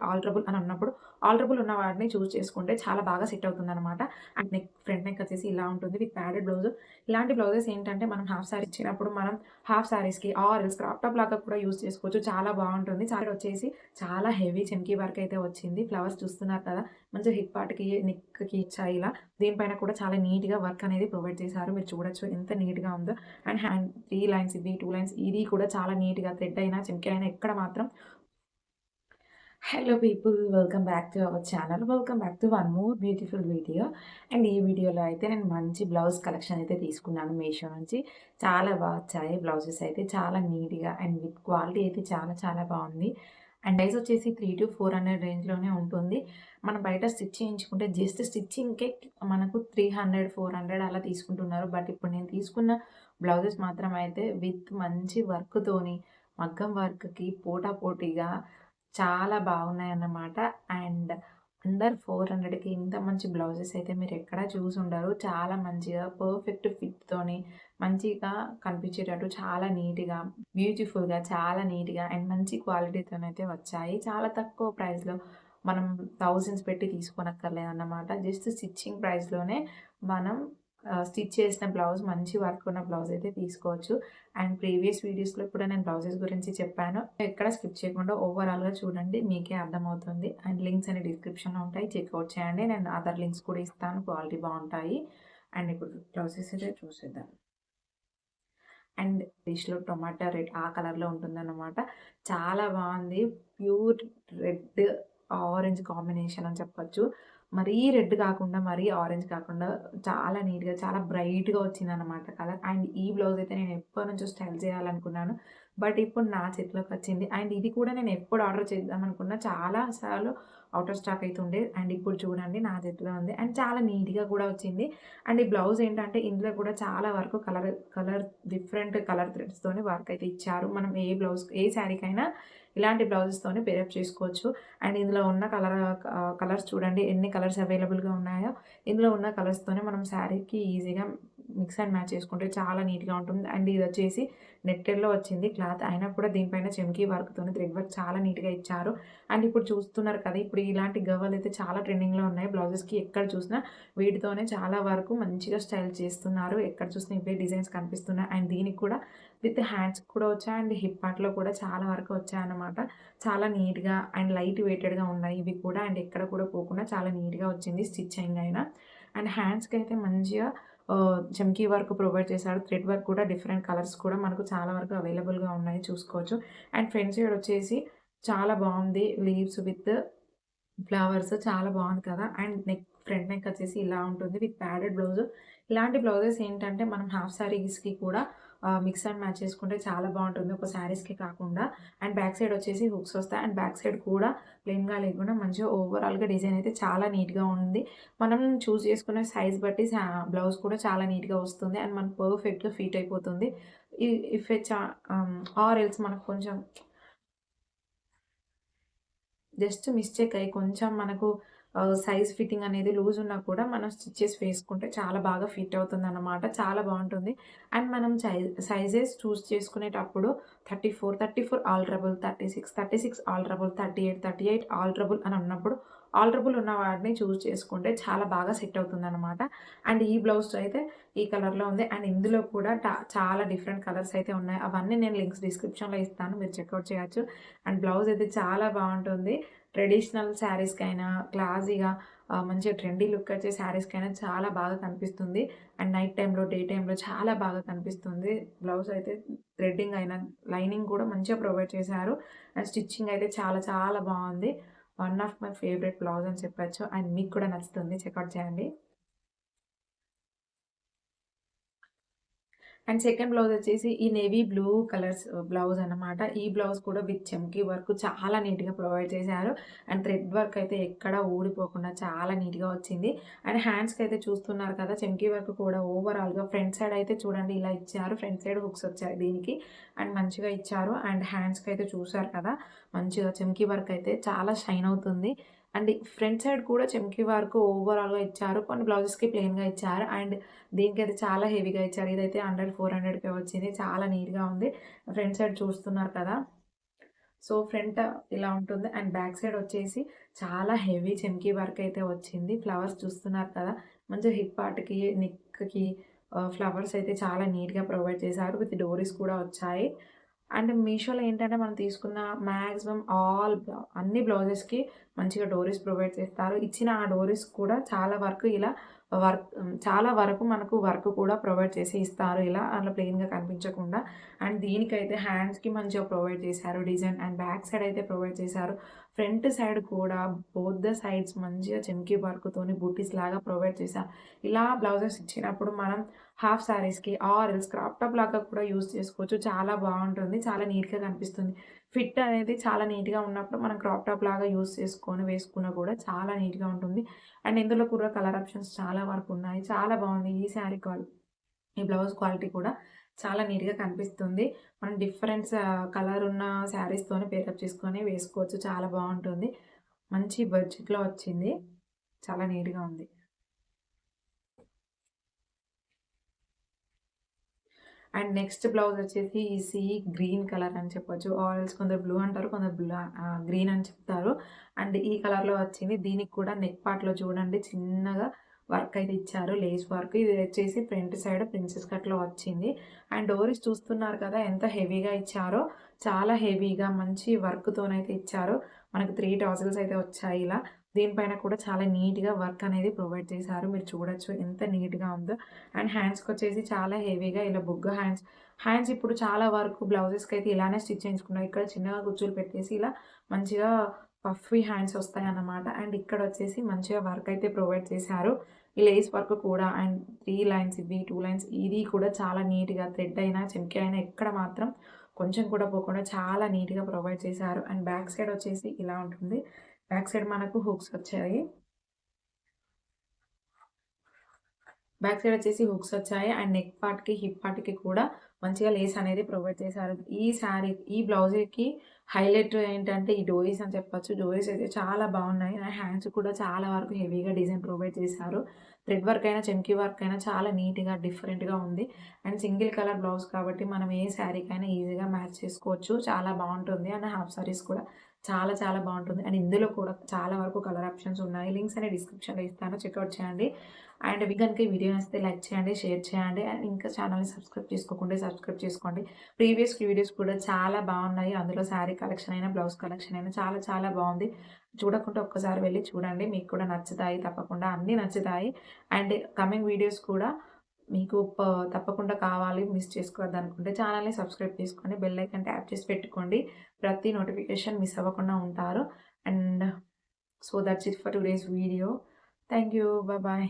ఆల్టరబుల్ అని అన్నప్పుడు ఆల్టరబుల్ ఉన్న వాటిని చూస్ చేసుకుంటే చాలా బాగా సెట్ అవుతుందనమాట. అండ్ ఫ్రంట్ నెక్ వచ్చేసి ఇలా ఉంటుంది విత్ ప్యాడెడ్ బ్లౌజ్. ఇలాంటి బ్లౌజెస్ ఏంటంటే మనం హాఫ్ సారీ ఇచ్చినప్పుడు మనం హాఫ్ సారీస్‌కి ఆర్ ఎల్స్ క్రాప్ టాప్ లాగా కూడా యూజ్ చేసుకోవచ్చు. చాలా బాగుంటుంది. సారీ వచ్చేసి చాలా హెవీ చెమ్కీ వర్క్ అయితే వచ్చింది. ఫ్లవర్స్ చూస్తున్నారు కదా! మంచిగా హిప్ పార్ట్‌కి, నెక్‌కి ఇచ్చాయి ఇలా. దీనిపైన కూడా చాలా నీట్‌గా వర్క్ అనేది ప్రొవైడ్ చేశారు. మీరు చూడొచ్చు ఎంత నీట్‌గా ఉందో. అండ్ హ్యాండ్ 3 లైన్స్ ఇవి, 2 లైన్స్ ఇది కూడా చాలా నీట్‌గా థ్రెడ్ అయినా, చెమ్కీ అయినా ఎక్కడ మాత్రం hello people, welcome back to our channel. Welcome back to one more beautiful video. And ఈ వీడియోలో అయితే నేను మంచి బ్లౌజ్ కలెక్షన్ అయితే తీసుకున్నాను మీషో నుంచి. చాలా బాగా వచ్చాయి బ్లౌజెస్ అయితే. చాలా నీట్‌గా అండ్ విత్ క్వాలిటీ అయితే చాలా చాలా బాగుంది. అండ్ ప్రైస్ వచ్చేసి 300-400 రేంజ్‌లోనే ఉంటుంది. మనం బయట స్టిచ్ చేయించుకుంటే జస్ట్ స్టిచ్చింగ్‌కే మనకు 300, 400 అలా తీసుకుంటున్నారు. బట్ ఇప్పుడు నేను తీసుకున్న బ్లౌజెస్ మాత్రం అయితే విత్ మంచి వర్క్‌తోని, మగ్గం వర్క్‌కి పోటాపోటీగా చాలా బాగున్నాయన్నమాట. అండ్ అండర్ 400కి ఇంత మంచి బ్లౌజెస్ అయితే మీరెక్కడా చూసుండరు. చాలా మంచిగా పర్ఫెక్ట్ ఫిట్‌తోని మంచిగా కనిపించేటట్టు చాలా నీట్‌గా, బ్యూటిఫుల్‌గా, చాలా నీట్‌గా అండ్ మంచి క్వాలిటీతోనైతే వచ్చాయి. చాలా తక్కువ ప్రైస్‌లో మనం థౌసండ్స్ పెట్టి తీసుకోనక్కర్లేదన్నమాట. జస్ట్ స్టిచ్చింగ్ ప్రైస్‌లోనే మనం స్టిచ్ చేసిన బ్లౌజ్, మంచి వర్క్ ఉన్న బ్లౌజ్ అయితే తీసుకోవచ్చు. అండ్ ప్రీవియస్ వీడియోస్‌లో కూడా నేను బ్లౌజెస్ గురించి చెప్పాను. ఎక్కడ స్కిప్ చేయకుండా ఓవరాల్‌గా చూడండి. మీకే అర్థమవుతుంది. అండ్ లింక్స్ అన్ని డిస్క్రిప్షన్‌లో ఉంటాయి. చెక్‌ఔట్ చేయండి. నేను అదర్ లింక్స్ కూడా ఇస్తాను. క్వాలిటీ బావుంటాయి. అండ్ ఇప్పుడు బ్లౌజెస్ అయితే చూసేద్దాం. అండ్ డిష్‌లో టొమాటో రెడ్ ఆ కలర్‌లో ఉంటుందన్నమాట. చాలా బావుంది. ప్యూర్ రెడ్, ఆరెంజ్ కాంబినేషన్ అని చెప్పొచ్చు. మరీ రెడ్ కాకుండా, మరీ ఆరెంజ్ కాకుండా చాలా నీట్‌గా, చాలా బ్రైట్‌గా వచ్చిందన్నమాట కలర్. అండ్ ఈ బ్లౌజ్ అయితే నేను ఎప్పటినుంచో స్టైల్ చేయాలనుకున్నాను. బట్ ఇప్పుడు నా చేతిలోకొచ్చింది. అండ్ ఇది కూడా నేను ఎప్పుడు ఆర్డర్ చేద్దామనుకున్నా చాలా సార్లు ఔట్ ఆఫ్ స్టాక్ అయితుండే. అండ్ ఇప్పుడు చూడండి నా చేతిలో ఉంది. అండ్ చాలా నీట్‌గా కూడా వచ్చింది. అండ్ ఈ బ్లౌజ్ ఏంటంటే ఇందులో కూడా చాలా వరకు కలర్ డిఫరెంట్ కలర్ థ్రెడ్స్‌తోని వర్క్ అయితే ఇచ్చారు. మనం ఏ శారీకైనా ఇలాంటి బ్లౌజెస్‌తోని పేరప్ చేసుకోవచ్చు. అండ్ ఇందులో ఉన్న కలర్స్ చూడండి ఎన్ని కలర్స్ అవైలబుల్‌గా ఉన్నాయో. ఇందులో ఉన్న కలర్స్‌తోనే మనం శారీకి ఈజీగా మిక్స్ అండ్ మ్యాచ్ చేసుకుంటే చాలా నీట్‌గా ఉంటుంది. అండ్ ఇదొచ్చేసి నెట్టెడ్‌లో వచ్చింది క్లాత్. అయినా కూడా దీనిపైన చెమ్కీ వర్క్‌తోని థ్రెడ్ వర్క్ చాలా నీట్‌గా ఇచ్చారు. అండ్ ఇప్పుడు చూస్తున్నారు కదా! ఇప్పుడు ఇలాంటి గవ్వలైతే చాలా ట్రెండింగ్‌లో ఉన్నాయి. బ్లౌజెస్‌కి ఎక్కడ చూసినా వీటితోనే చాలా వరకు మంచిగా స్టైల్ చేస్తున్నారు. ఎక్కడ చూసినా ఇవే డిజైన్స్ కనిపిస్తున్నాయి. అండ్ దీనికి కూడా విత్ హ్యాండ్స్‌కి కూడా వచ్చాయి. అండ్ హిప్ పార్ట్‌లో కూడా చాలా వరకు వచ్చాయన్నమాట. చాలా నీట్‌గా అండ్ లైట్ వెయిటెడ్‌గా ఉన్నాయి ఇవి కూడా. అండ్ ఎక్కడ కూడా పోకుండా చాలా నీట్‌గా వచ్చింది స్టిచ్చింగ్ అయినా. అండ్ హ్యాండ్స్‌కైతే మంచిగా చమ్కీ వర్క్ ప్రొవైడ్ చేశాడు. థ్రెడ్ వర్క్ కూడా డిఫరెంట్ కలర్స్ కూడా మనకు చాలా వరకు అవైలబుల్‌గా ఉన్నాయి చూసుకోవచ్చు. అండ్ ఫ్రంట్ సైడ్ వచ్చేసి చాలా బావుంది. లీవ్స్ విత్ ఫ్లవర్స్ చాలా బావుంది కదా! అండ్ ఫ్రంట్ నెక్ వచ్చేసి ఇలా ఉంటుంది విత్ ప్యాడెడ్ బ్లౌజ్. ఇలాంటి బ్లౌజెస్ ఏంటంటే మనం హాఫ్ సారీస్‌కి కూడా మిక్స్ అండ్ మ్యాచ్ చేసుకుంటే చాలా బావుంటుంది. ఒక సారీస్‌కి కాకుండా. అండ్ బ్యాక్ సైడ్ వచ్చేసి హుక్స్ వస్తాయి. అండ్ బ్యాక్ సైడ్ కూడా ప్లెయిన్‌గా లేకుండా మంచిగా ఓవరాల్‌గా డిజైన్ అయితే చాలా నీట్‌గా ఉంది. మనం చూజ్ చేసుకునే సైజ్ బట్టి బ్లౌజ్ కూడా చాలా నీట్‌గా వస్తుంది. అండ్ మనకు పర్ఫెక్ట్‌గా ఫిట్ అయిపోతుంది. ఇ ఇఫ్ ఎ చా ఆర్ ఎల్స్ మనకు కొంచెం జస్ట్ మిస్టేక్ అయ్యి కొంచెం మనకు సైజ్ ఫిట్టింగ్ అనేది లూజ్ ఉన్నా కూడా మనం స్టిచెస్ వేసుకుంటే చాలా బాగా ఫిట్ అవుతుందన్నమాట. చాలా బావుంటుంది. అండ్ మనం సైజెస్ చూజ్ చేసుకునేటప్పుడు 34 ఆల్టరబుల్, 36 ఆల్టరబుల్, 38 ఆల్టరబుల్ అని అన్నప్పుడు ఆల్టరబుల్ ఉన్న వాటిని చూజ్ చేసుకుంటే చాలా బాగా సెట్ అవుతుందన్నమాట. అండ్ ఈ బ్లౌజ్ అయితే ఈ కలర్‌లో ఉంది. అండ్ ఇందులో కూడా చాలా డిఫరెంట్ కలర్స్ అయితే ఉన్నాయి. అవన్నీ నేను లింక్స్ డిస్క్రిప్షన్‌లో ఇస్తాను. మీరు చెక్‌ఔట్ చేయొచ్చు. అండ్ బ్లౌజ్ అయితే చాలా బావుంటుంది. ట్రెడిషనల్ శారీస్‌కైనా, క్లాసీగా మంచిగా ట్రెండీ లుక్ వచ్చే శారీస్‌కైనా చాలా బాగా కనిపిస్తుంది. అండ్ నైట్ టైమ్‌లో, డే టైమ్‌లో చాలా బాగా కనిపిస్తుంది. బ్లౌజ్ అయితే థ్రెడ్డింగ్ అయినా, లైనింగ్ కూడా మంచిగా ప్రొవైడ్ చేశారు. అండ్ స్టిచ్చింగ్ అయితే చాలా చాలా బావుంది. One of my favourite blouse అని చెప్పొచ్చు. అండ్ మీకు కూడా నచ్చుతుంది. చెక్‌ఔట్ చేయండి. అండ్ సెకండ్ బ్లౌజ్ వచ్చేసి ఈ నేవీ బ్లూ కలర్స్ బ్లౌజ్ అన్నమాట. ఈ బ్లౌజ్ కూడా విత్ చెమ్కీ వర్క్ చాలా నీట్‌గా ప్రొవైడ్ చేశారు. అండ్ థ్రెడ్ వర్క్ అయితే ఎక్కడ ఊడిపోకుండా చాలా నీట్‌గా వచ్చింది. అండ్ హ్యాండ్స్‌కి అయితే చూస్తున్నారు కదా! చెమ్కీ వర్క్ కూడా ఓవరాల్‌గా ఫ్రంట్ సైడ్ అయితే చూడండి ఇలా ఇచ్చారు. ఫ్రంట్ సైడ్ హుక్స్ వచ్చాయి దీనికి. అండ్ మంచిగా ఇచ్చారు. అండ్ హ్యాండ్స్‌కి అయితే చూసారు కదా! మంచిగా చెమ్కీ వర్క్ అయితే చాలా షైన్ అవుతుంది. అండ్ ఫ్రంట్ సైడ్ కూడా చెమ్కీ వర్క్ ఓవరాల్‌గా ఇచ్చారు. కొన్ని బ్లౌజెస్‌కి ప్లెయిన్‌గా ఇచ్చారు. అండ్ దీనికైతే చాలా హెవీగా ఇచ్చారు. ఇదైతే అండర్ 400కే వచ్చింది. చాలా నీట్‌గా ఉంది. ఫ్రంట్ సైడ్ చూస్తున్నారు కదా! సో ఫ్రంట్ ఇలా ఉంటుంది అండ్ బ్యాక్ సైడ్ వచ్చేసి చాలా హెవీ చెమ్కీ వర్క్ అయితే వచ్చింది. ఫ్లవర్స్ చూస్తున్నారు కదా! మంచిగా హిప్ పార్ట్‌కి, నెక్‌కి ఫ్లవర్స్ అయితే చాలా నీట్‌గా ప్రొవైడ్ చేశారు. విత్ డోరీస్ కూడా వచ్చాయి. అండ్ మీషోలో ఏంటంటే మనం తీసుకున్న మాక్సిమం అన్ని బ్లౌజెస్‌కి మంచిగా డోరీస్ ప్రొవైడ్ చేస్తారు. ఇచ్చిన ఆ డోరీస్ కూడా చాలా వరకు మనకు వర్క్ కూడా ప్రొవైడ్ చేసి ఇస్తారు. ఇలా అట్లా ప్లెయిన్‌గా కనిపించకుండా. అండ్ దీనికైతే హ్యాండ్స్‌కి మంచిగా ప్రొవైడ్ చేశారు డిజైన్. అండ్ బ్యాక్ సైడ్ అయితే ప్రొవైడ్ చేశారు. ఫ్రంట్ సైడ్ కూడా బోత్ ద సైడ్స్ మంచిగా చెమ్కీ వర్క్‌తోని బూటీస్ లాగా ప్రొవైడ్ చేశారు. ఇలా బ్లౌజెస్ ఇచ్చినప్పుడు మనం హాఫ్ సారీస్‌కి ఆర్ ఎల్స్ క్రాప్ టాప్ లాగా కూడా యూజ్ చేసుకోవచ్చు. చాలా బావుంటుంది. చాలా నీట్‌గా కనిపిస్తుంది. ఫిట్ అనేది చాలా నీట్‌గా ఉన్నప్పుడు మనం క్రాప్ టాప్ లాగా యూజ్ చేసుకొని వేసుకున్నా కూడా చాలా నీట్‌గా ఉంటుంది. అండ్ ఇందులో కూడా కలర్ ఆప్షన్స్ చాలా వరకు ఉన్నాయి. చాలా బావుంది. ఈ బ్లౌజ్ క్వాలిటీ కూడా చాలా నీట్‌గా కనిపిస్తుంది. మనం కలర్ ఉన్న శారీస్‌తోని పేరప్ చేసుకొని వేసుకోవచ్చు. చాలా బావుంటుంది. మంచి బడ్జెట్‌లో వచ్చింది. చాలా నీట్‌గా ఉంది. అండ్ నెక్స్ట్ బ్లౌజ్ వచ్చేసి ఈ గ్రీన్ కలర్ అని చెప్పొచ్చు. ఆరెంజ్ కొందరు బ్లూ అంటారు. కొందరు గ్రీన్ అని చెప్తారు. అండ్ ఈ కలర్‌లో వచ్చింది. దీనికి కూడా నెక్ పార్ట్‌లో చూడండి చిన్నగా వర్క్ అయితే ఇచ్చారు. Lace work. ఇది వచ్చేసి ఫ్రంట్ సైడ్ ప్రిన్సెస్ కట్‌లో వచ్చింది. అండ్ డోరీస్ చూస్తున్నారు కదా! ఎంత హెవీగా ఇచ్చారో. చాలా హెవీగా మంచి వర్క్‌తోనైతే ఇచ్చారు. మనకు 3 టాజిల్స్ అయితే వచ్చాయి ఇలా. దీనిపైన కూడా చాలా నీట్‌గా వర్క్ అనేది ప్రొవైడ్ చేశారు. మీరు చూడొచ్చు ఎంత నీట్‌గా ఉందో. అండ్ హ్యాండ్స్‌కొచ్చేసి చాలా హెవీగా ఇలా బుగ్గ హ్యాండ్స్. హ్యాండ్స్ ఇప్పుడు చాలా వరకు బ్లౌజెస్‌కైతే ఇలానే స్టిచ్ చేయించుకున్నారు. ఇక్కడ చిన్నగా కుచ్చులు పెట్టేసి ఇలా మంచిగా పఫీ హ్యాండ్స్ వస్తాయన్నమాట. అండ్ ఇక్కడొచ్చేసి మంచిగా వర్క్ అయితే ప్రొవైడ్ చేశారు. ఈ లేస్ వర్క్ కూడా అండ్ 3 లైన్స్ ఇవి, 2 లైన్స్ ఇది కూడా చాలా నీట్‌గా థ్రెడ్ అయినా, చెమ్కీ అయినా ఎక్కడ మాత్రం కొంచెం కూడా పోకుండా చాలా నీట్‌గా ప్రొవైడ్ చేశారు. అండ్ బ్యాక్ సైడ్ వచ్చేసి ఇలా ఉంటుంది. బ్యాక్ సైడ్ మనకు హుక్స్ వచ్చాయి. బ్యాక్ సైడ్ వచ్చేసి హుక్స్ వచ్చాయి. అండ్ నెక్ పార్ట్‌కి, హిప్ పార్ట్‌కి కూడా మంచిగా లేస్ అనేది ప్రొవైడ్ చేశారు. ఈ బ్లౌజ్‌కి హైలైట్ ఏంటంటే ఈ డోరీస్ అని చెప్పొచ్చు. డోరీస్ అయితే చాలా బాగున్నాయి. అండ్ హ్యాండ్స్ కూడా చాలా వరకు హెవీగా డిజైన్ ప్రొవైడ్ చేశారు. థ్రెడ్ వర్క్ అయినా, చెమ్కీ వర్క్ అయినా చాలా నీట్‌గా, డిఫరెంట్‌గా ఉంది. అండ్ సింగిల్ కలర్ బ్లౌజ్ కాబట్టి మనం ఏ శారీకైనా ఈజీగా మ్యాచ్ చేసుకోవచ్చు. చాలా బావుంటుంది. అండ్ హాఫ్ సారీస్ కూడా చాలా చాలా బావుంటుంది. అండ్ ఇందులో కూడా చాలా వరకు కలర్ ఆప్షన్స్ ఉన్నాయి. లింక్స్ అనేవి డిస్క్రిప్షన్‌లో ఇస్తాను. చెక్‌ఔట్ చేయండి. అండ్ మీకు గనుక ఈ వీడియో నచ్చితే లైక్ చేయండి, షేర్ చేయండి. అండ్ ఇంకా ఛానల్‌ని సబ్స్క్రైబ్ చేసుకోకుంటే సబ్స్క్రైబ్ చేసుకోండి. ప్రీవియస్ వీడియోస్ కూడా చాలా బాగున్నాయి. అందులో శారీ కలెక్షన్ అయినా, బ్లౌజ్ కలెక్షన్ అయినా చాలా చాలా బాగుంది. చూడకుంటే ఒక్కసారి వెళ్లి చూడండి. మీకు కూడా నచ్చుతాయి. తప్పకుండా అన్నీ నచ్చుతాయి. అండ్ కమింగ్ వీడియోస్ కూడా మీకు తప్పకుండా కావాలి. మిస్ చేసుకోవద్దనుకుంటే ఛానల్‌ని సబ్స్క్రైబ్ చేసుకొని బెల్ ఐకాన్ ట్యాప్ చేసి పెట్టుకోండి. ప్రతి నోటిఫికేషన్ మిస్ అవ్వకుండా ఉంటారు. And so that's it for today's video. Thank you. By.